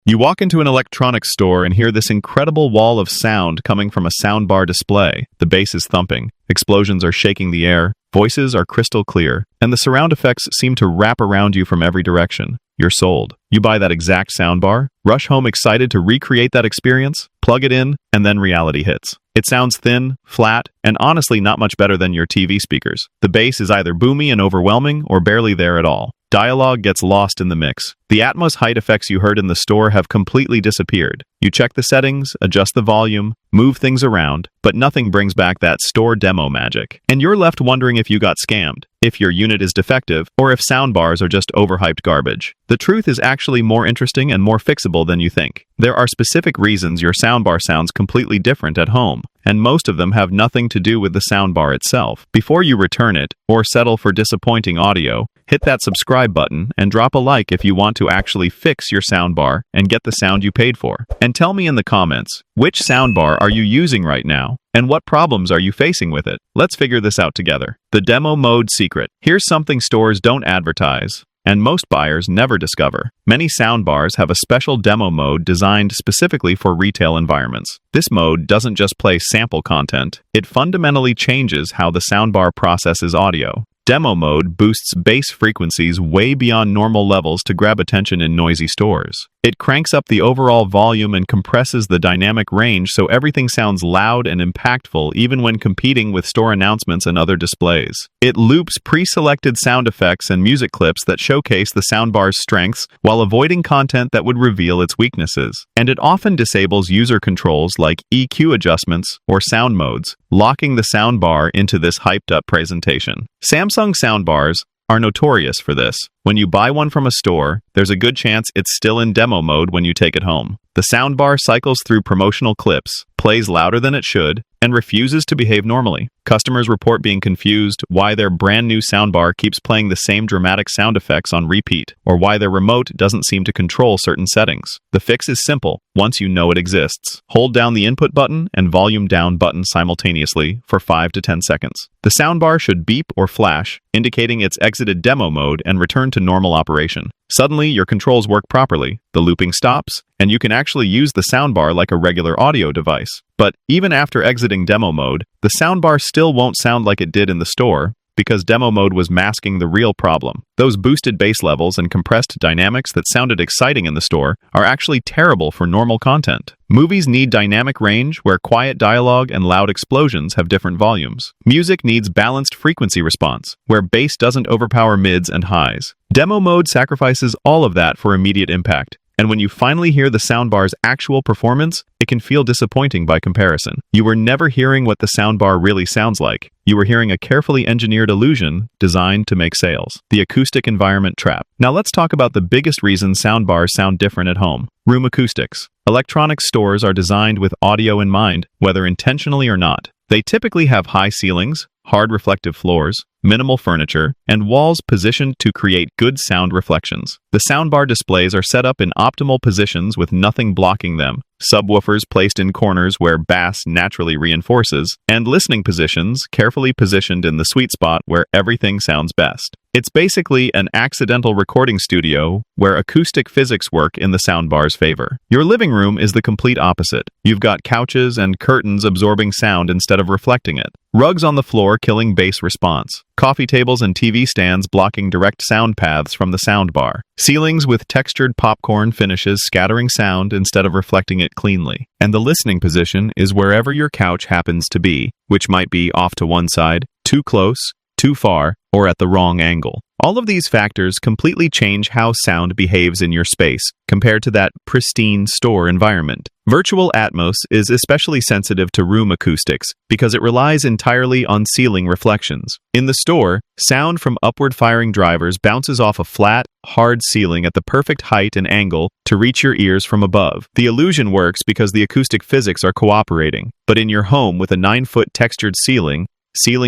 You walk into an electronics store and hear this incredible wall of sound coming from a soundbar display. The bass is thumping, explosions are shaking the air, voices are crystal clear, and the surround effects seem to wrap around you from every direction. You're sold. You buy that exact soundbar, rush home excited to recreate that experience, plug it in, and then reality hits. It sounds thin, flat, and honestly not much better than your TV speakers. The bass is either boomy and overwhelming or barely there at all. Dialogue gets lost in the mix. The Atmos height effects you heard in the store have completely disappeared. You check the settings, adjust the volume, move things around, but nothing brings back that store demo magic. And you're left wondering if you got scammed, if your unit is defective, or if soundbars are just overhyped garbage. The truth is actually more interesting and more fixable than you think. There are specific reasons your soundbar sounds completely different at home, and most of them have nothing to do with the soundbar itself. Before you return it, or settle for disappointing audio, hit that subscribe button and drop a like if you want to actually fix your soundbar and get the sound you paid for. And tell me in the comments, which soundbar are you using right now? And what problems are you facing with it? Let's figure this out together. The demo mode secret. Here's something stores don't advertise, and most buyers never discover. Many soundbars have a special demo mode designed specifically for retail environments. This mode doesn't just play sample content, it fundamentally changes how the soundbar processes audio. Demo mode boosts bass frequencies way beyond normal levels to grab attention in noisy stores. It cranks up the overall volume and compresses the dynamic range so everything sounds loud and impactful even when competing with store announcements and other displays. It loops pre-selected sound effects and music clips that showcase the soundbar's strengths while avoiding content that would reveal its weaknesses. And it often disables user controls like EQ adjustments or sound modes, locking the soundbar into this hyped-up presentation. Samsung soundbars are notorious for this. When you buy one from a store, there's a good chance it's still in demo mode when you take it home. The soundbar cycles through promotional clips, plays louder than it should, and refuses to behave normally. Customers report being confused why their brand new soundbar keeps playing the same dramatic sound effects on repeat, or why their remote doesn't seem to control certain settings. The fix is simple. Once you know it exists, hold down the input button and volume down button simultaneously for 5 to 10 seconds. The soundbar should beep or flash, indicating it's exited demo mode and returned to normal operation. Suddenly, your controls work properly, the looping stops, and you can actually use the soundbar like a regular audio device. But even after exiting demo mode, the soundbar still won't sound like it did in the store, because demo mode was masking the real problem. Those boosted bass levels and compressed dynamics that sounded exciting in the store are actually terrible for normal content. Movies need dynamic range where quiet dialogue and loud explosions have different volumes. Music needs balanced frequency response, where bass doesn't overpower mids and highs. Demo mode sacrifices all of that for immediate impact. And when you finally hear the soundbar's actual performance, it can feel disappointing by comparison. You were never hearing what the soundbar really sounds like. You were hearing a carefully engineered illusion designed to make sales. The acoustic environment trap. Now let's talk about the biggest reason soundbars sound different at home. Room acoustics. Electronics stores are designed with audio in mind, whether intentionally or not. They typically have high ceilings, hard reflective floors, minimal furniture, and walls positioned to create good sound reflections. The soundbar displays are set up in optimal positions with nothing blocking them, subwoofers placed in corners where bass naturally reinforces, and listening positions carefully positioned in the sweet spot where everything sounds best. It's basically an accidental recording studio where acoustic physics work in the soundbar's favor. Your living room is the complete opposite. You've got couches and curtains absorbing sound instead of reflecting it. Rugs on the floor killing bass response. Coffee tables and TV stands blocking direct sound paths from the soundbar. Ceilings with textured popcorn finishes scattering sound instead of reflecting it cleanly. And the listening position is wherever your couch happens to be, which might be off to one side, too close, too far, or at the wrong angle. All of these factors completely change how sound behaves in your space compared to that pristine store environment. Virtual Atmos is especially sensitive to room acoustics because it relies entirely on ceiling reflections. In the store, sound from upward-firing drivers bounces off a flat, hard ceiling at the perfect height and angle to reach your ears from above. The illusion works because the acoustic physics are cooperating, but in your home with a 9-foot textured ceiling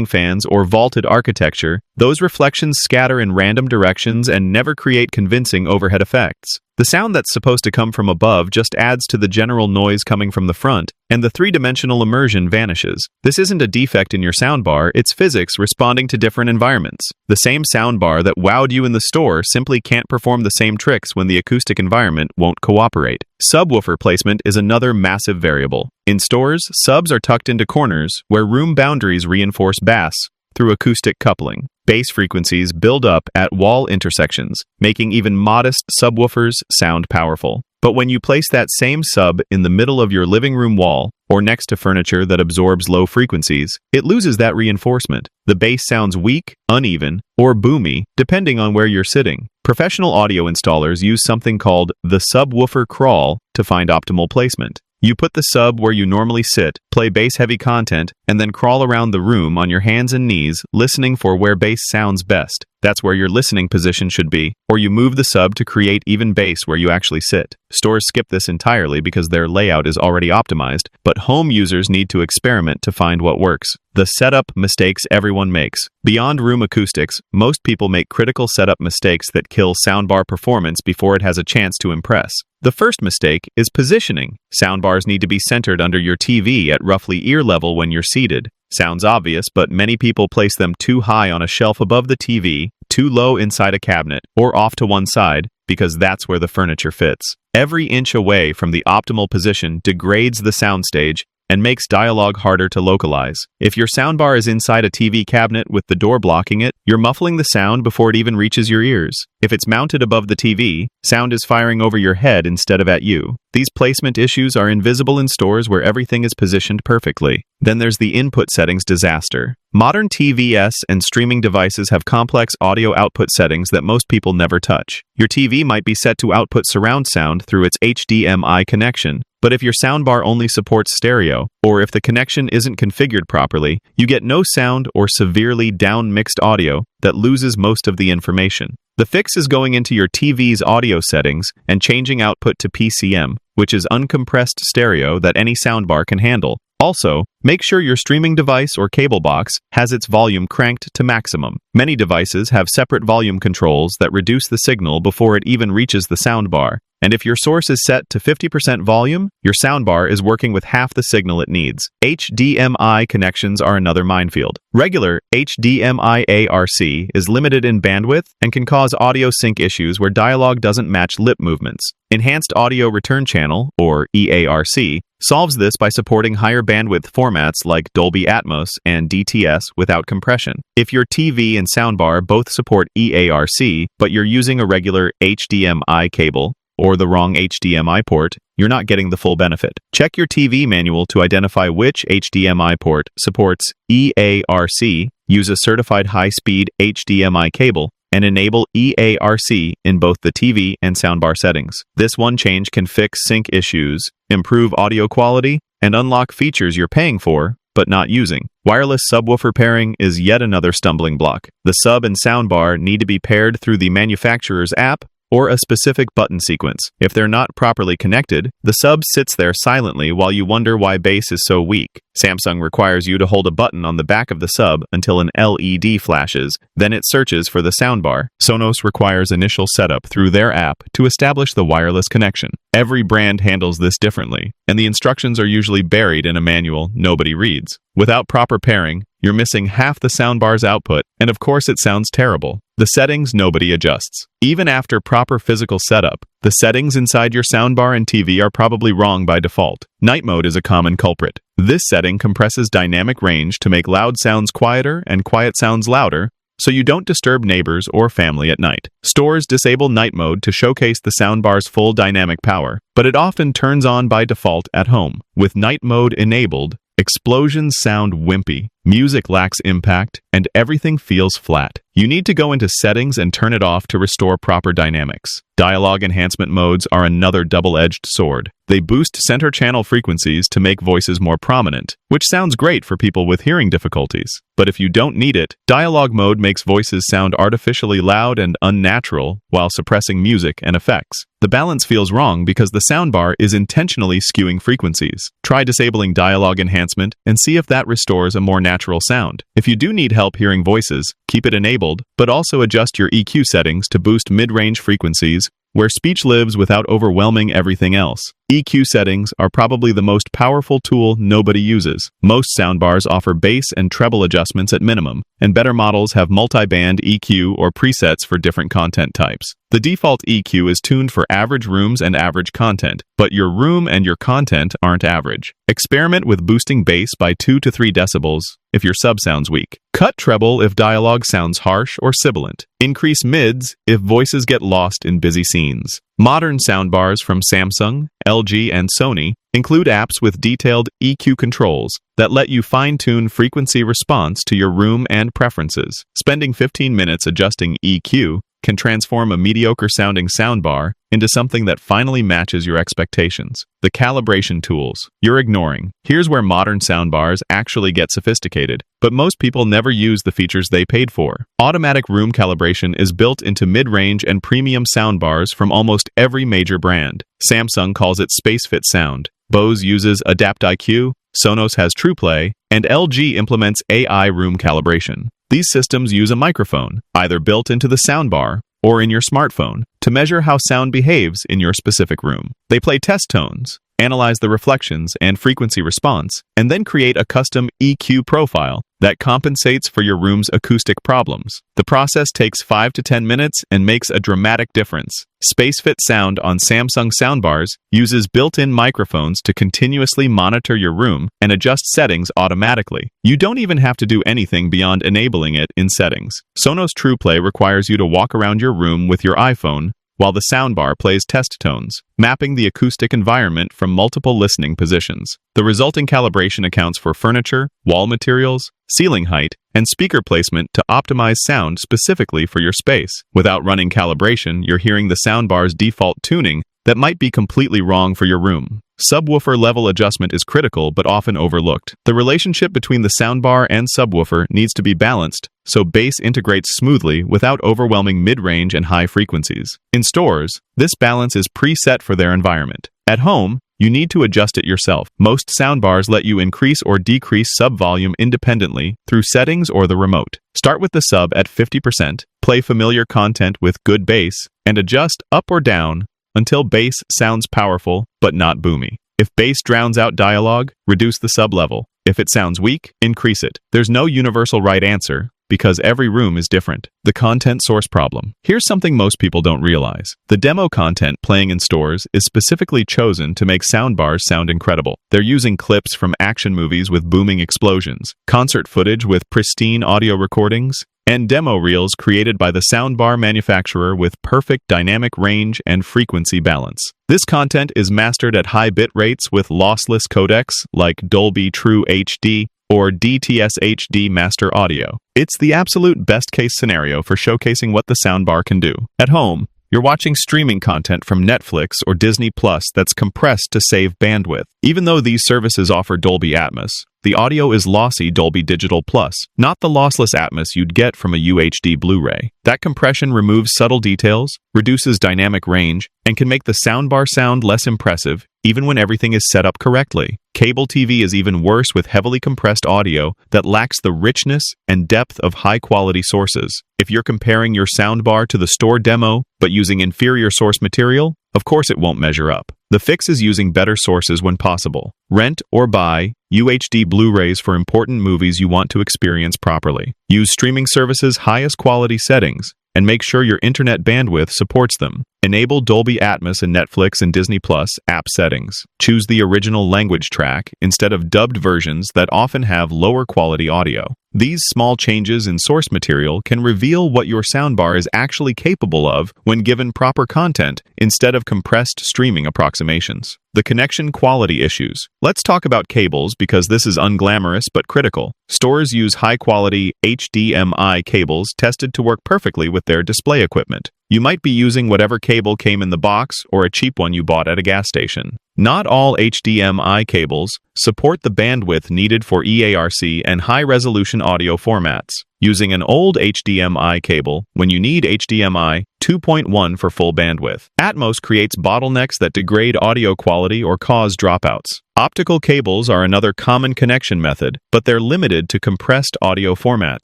fans, or vaulted architecture, those reflections scatter in random directions and never create convincing overhead effects. The The sound that's supposed to come from above just adds to the general noise coming from the front, and the three-dimensional immersion vanishes. This isn't a defect in your soundbar, it's physics responding to different environments. The same soundbar that wowed you in the store simply can't perform the same tricks when the acoustic environment won't cooperate. Subwoofer placement is another massive variable. In stores, subs are tucked into corners where room boundaries reinforce bass through acoustic coupling. Bass frequencies build up at wall intersections, making even modest subwoofers sound powerful. But when you place that same sub in the middle of your living room wall, or next to furniture that absorbs low frequencies, it loses that reinforcement. The bass sounds weak, uneven, or boomy, depending on where you're sitting. Professional audio installers use something called the subwoofer crawl to find optimal placement. You put the sub where you normally sit, play bass-heavy content, and then crawl around the room on your hands and knees, listening for where bass sounds best. That's where your listening position should be, or you move the sub to create even bass where you actually sit. Stores skip this entirely because their layout is already optimized, but home users need to experiment to find what works. The setup mistakes everyone makes. Beyond room acoustics, most people make critical setup mistakes that kill soundbar performance before it has a chance to impress. The first mistake is positioning. Soundbars need to be centered under your TV at roughly ear level when you're seated. Sounds obvious, but many people place them too high on a shelf above the TV, too low inside a cabinet, or off to one side, because that's where the furniture fits. Every inch away from the optimal position degrades the soundstage and makes dialogue harder to localize. If your soundbar is inside a TV cabinet with the door blocking it, you're muffling the sound before it even reaches your ears. If it's mounted above the TV, sound is firing over your head instead of at you. These placement issues are invisible in stores where everything is positioned perfectly. Then there's the input settings disaster. Modern TVs and streaming devices have complex audio output settings that most people never touch. Your TV might be set to output surround sound through its HDMI connection, but if your soundbar only supports stereo, or if the connection isn't configured properly, you get no sound or severely down-mixed audio that loses most of the information. The fix is going into your TV's audio settings and changing output to PCM, which is uncompressed stereo that any soundbar can handle. Also, make sure your streaming device or cable box has its volume cranked to maximum. Many devices have separate volume controls that reduce the signal before it even reaches the soundbar. And if your source is set to 50% volume, your soundbar is working with half the signal it needs. HDMI connections are another minefield. Regular HDMI ARC is limited in bandwidth and can cause audio sync issues where dialogue doesn't match lip movements. Enhanced Audio Return Channel, or EARC, solves this by supporting higher bandwidth formats like Dolby Atmos and DTS without compression. If your TV and soundbar both support EARC, but you're using a regular HDMI cable, or the wrong HDMI port, you're not getting the full benefit. Check your TV manual to identify which HDMI port supports EARC, use a certified high-speed HDMI cable, and enable EARC in both the TV and soundbar settings. This one change can fix sync issues, improve audio quality, and unlock features you're paying for, but not using. Wireless subwoofer pairing is yet another stumbling block. The sub and soundbar need to be paired through the manufacturer's app or a specific button sequence. If they're not properly connected, the sub sits there silently while you wonder why bass is so weak. Samsung requires you to hold a button on the back of the sub until an LED flashes, then it searches for the soundbar. Sonos requires initial setup through their app to establish the wireless connection. Every brand handles this differently, and the instructions are usually buried in a manual nobody reads. Without proper pairing, you're missing half the soundbar's output, and of course it sounds terrible. The settings nobody adjusts. Even after proper physical setup, the settings inside your soundbar and TV are probably wrong by default. Night mode is a common culprit. This setting compresses dynamic range to make loud sounds quieter and quiet sounds louder, so you don't disturb neighbors or family at night. Stores disable night mode to showcase the soundbar's full dynamic power, but it often turns on by default at home. With night mode enabled, explosions sound wimpy, music lacks impact, and everything feels flat. You need to go into settings and turn it off to restore proper dynamics. Dialogue enhancement modes are another double-edged sword. They boost center channel frequencies to make voices more prominent, which sounds great for people with hearing difficulties. But if you don't need it, dialogue mode makes voices sound artificially loud and unnatural while suppressing music and effects. The balance feels wrong because the soundbar is intentionally skewing frequencies. Try disabling dialogue enhancement and see if that restores a more natural sound. If you do need help hearing voices, keep it enabled, but also adjust your EQ settings to boost mid-range frequencies where speech lives without overwhelming everything else. EQ settings are probably the most powerful tool nobody uses. Most soundbars offer bass and treble adjustments at minimum, and better models have multi-band EQ or presets for different content types. The default EQ is tuned for average rooms and average content, but your room and your content aren't average. Experiment with boosting bass by 2 to 3 decibels if your sub sounds weak. Cut treble if dialogue sounds harsh or sibilant. Increase mids if voices get lost in busy scenes. Modern soundbars from Samsung, LG, and Sony include apps with detailed EQ controls that let you fine-tune frequency response to your room and preferences. Spending 15 minutes adjusting EQ can transform a mediocre-sounding soundbar into something that finally matches your expectations. The calibration tools you're ignoring. Here's where modern soundbars actually get sophisticated, but most people never use the features they paid for. Automatic room calibration is built into mid-range and premium soundbars from almost every major brand. Samsung calls it SpaceFit Sound. Bose uses Adapt IQ, Sonos has TruePlay, and LG implements AI room calibration. These systems use a microphone, either built into the soundbar or in your smartphone, to measure how sound behaves in your specific room. They play test tones, analyze the reflections and frequency response, and then create a custom EQ profile that compensates for your room's acoustic problems. The process takes 5 to 10 minutes and makes a dramatic difference. SpaceFit Sound on Samsung soundbars uses built-in microphones to continuously monitor your room and adjust settings automatically. You don't even have to do anything beyond enabling it in settings. Sonos TruePlay requires you to walk around your room with your iPhone while the soundbar plays test tones, mapping the acoustic environment from multiple listening positions. The resulting calibration accounts for furniture, wall materials, ceiling height, and speaker placement to optimize sound specifically for your space. Without running calibration, you're hearing the soundbar's default tuning that might be completely wrong for your room. Subwoofer level adjustment is critical but often overlooked. The relationship between the soundbar and subwoofer needs to be balanced so bass integrates smoothly without overwhelming mid-range and high frequencies. In stores, this balance is preset for their environment. At home, you need to adjust it yourself. Most soundbars let you increase or decrease sub volume independently through settings or the remote. Start with the sub at 50%, play familiar content with good bass, and adjust up or down until bass sounds powerful but not boomy. If bass drowns out dialogue, reduce the sub level. If it sounds weak, increase it. There's no universal right answer because every room is different. The content source problem. Here's something most people don't realize. The demo content playing in stores is specifically chosen to make soundbars sound incredible. They're using clips from action movies with booming explosions, concert footage with pristine audio recordings, and demo reels created by the soundbar manufacturer with perfect dynamic range and frequency balance. This content is mastered at high bit rates with lossless codecs like Dolby True HD or DTS HD Master Audio. It's the absolute best-case scenario for showcasing what the soundbar can do. At home, you're watching streaming content from Netflix or Disney Plus that's compressed to save bandwidth. Even though these services offer Dolby Atmos, the audio is lossy Dolby Digital Plus, not the lossless Atmos you'd get from a UHD Blu-ray. That compression removes subtle details, reduces dynamic range, and can make the soundbar sound less impressive even when everything is set up correctly. Cable TV is even worse with heavily compressed audio that lacks the richness and depth of high-quality sources. If you're comparing your soundbar to the store demo but using inferior source material, of course it won't measure up. The fix is using better sources when possible. Rent or buy UHD Blu-rays for important movies you want to experience properly. Use streaming services' highest quality settings and make sure your internet bandwidth supports them. Enable Dolby Atmos in Netflix and Disney Plus app settings. Choose the original language track instead of dubbed versions that often have lower quality audio. These small changes in source material can reveal what your soundbar is actually capable of when given proper content instead of compressed streaming approximations. The connection quality issues. Let's talk about cables because this is unglamorous but critical. Stores use high-quality HDMI cables tested to work perfectly with their display equipment. You might be using whatever cable came in the box or a cheap one you bought at a gas station. Not all HDMI cables support the bandwidth needed for EARC and high-resolution audio formats. Using an old HDMI cable when you need HDMI 2.1 for full bandwidth. Atmos creates bottlenecks that degrade audio quality or cause dropouts. Optical cables are another common connection method, but they're limited to compressed audio formats.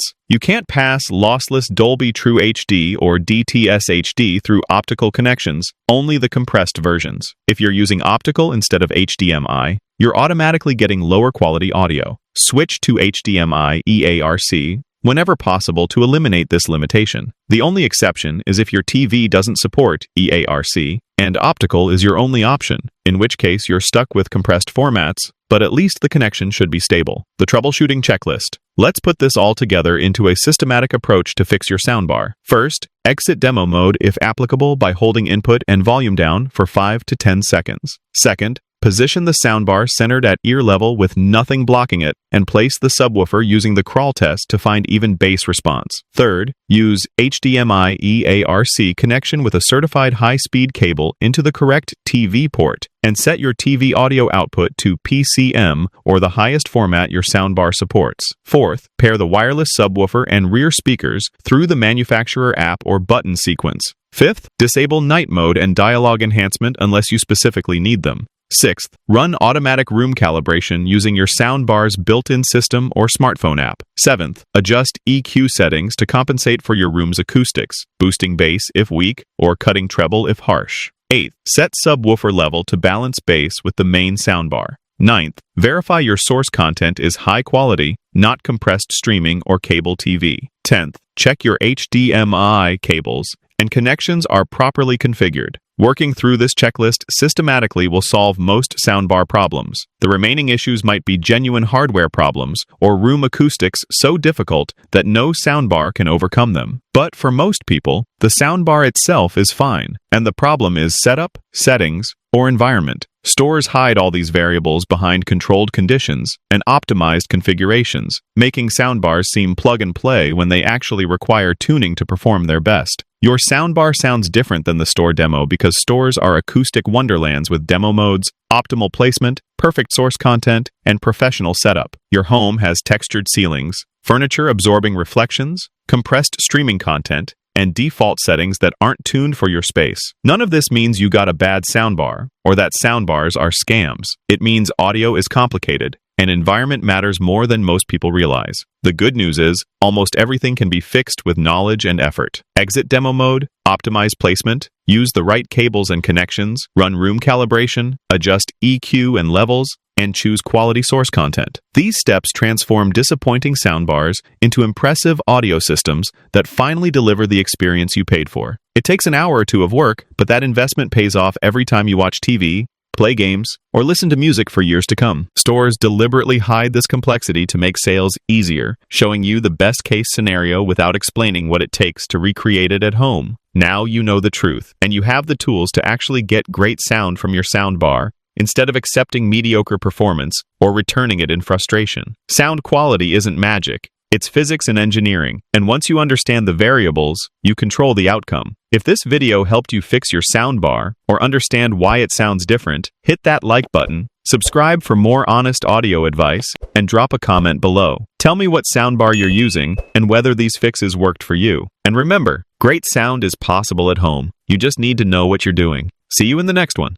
You can't pass lossless Dolby True HD or DTS HD through optical connections, only the compressed versions. If you're using optical instead of HDMI, you're automatically getting lower quality audio. Switch to HDMI EARC whenever possible to eliminate this limitation. The only exception is if your TV doesn't support EARC and optical is your only option, in which case you're stuck with compressed formats, but at least the connection should be stable. The troubleshooting checklist. Let's put this all together into a systematic approach to fix your soundbar. First, exit demo mode if applicable by holding input and volume down for 5 to 10 seconds. Second, position the soundbar centered at ear level with nothing blocking it, and place the subwoofer using the crawl test to find even bass response. Third, use HDMI EARC connection with a certified high-speed cable into the correct TV port, and set your TV audio output to PCM or the highest format your soundbar supports. Fourth, pair the wireless subwoofer and rear speakers through the manufacturer app or button sequence. Fifth, disable night mode and dialogue enhancement unless you specifically need them. Sixth, run automatic room calibration using your soundbar's built-in system or smartphone app. Seventh, adjust EQ settings to compensate for your room's acoustics, boosting bass if weak or cutting treble if harsh. Eighth, set subwoofer level to balance bass with the main soundbar. Ninth, verify your source content is high quality, not compressed streaming or cable TV. 10th, check your HDMI cables and connections are properly configured. Working through this checklist systematically will solve most soundbar problems. The remaining issues might be genuine hardware problems or room acoustics so difficult that no soundbar can overcome them. But for most people, the soundbar itself is fine, and the problem is setup, settings, or environment. Stores hide all these variables behind controlled conditions and optimized configurations, making soundbars seem plug-and-play when they actually require tuning to perform their best. Your soundbar sounds different than the store demo because stores are acoustic wonderlands with demo modes, optimal placement, perfect source content, and professional setup. Your home has textured ceilings, furniture absorbing reflections, compressed streaming content, and default settings that aren't tuned for your space. None of this means you got a bad soundbar or that soundbars are scams. It means audio is complicated and environment matters more than most people realize. The good news is, almost everything can be fixed with knowledge and effort. Exit demo mode, optimize placement, use the right cables and connections, run room calibration, adjust EQ and levels, and choose quality source content. These steps transform disappointing soundbars into impressive audio systems that finally deliver the experience you paid for. It takes an hour or two of work, but that investment pays off every time you watch TV, play games, or listen to music for years to come. Stores deliberately hide this complexity to make sales easier, showing you the best-case scenario without explaining what it takes to recreate it at home. Now you know the truth, and you have the tools to actually get great sound from your soundbar instead of accepting mediocre performance or returning it in frustration. Sound quality isn't magic. It's physics and engineering, and once you understand the variables, you control the outcome. If this video helped you fix your soundbar or understand why it sounds different, hit that like button, subscribe for more honest audio advice, and drop a comment below. Tell me what soundbar you're using and whether these fixes worked for you. And remember, great sound is possible at home. You just need to know what you're doing. See you in the next one.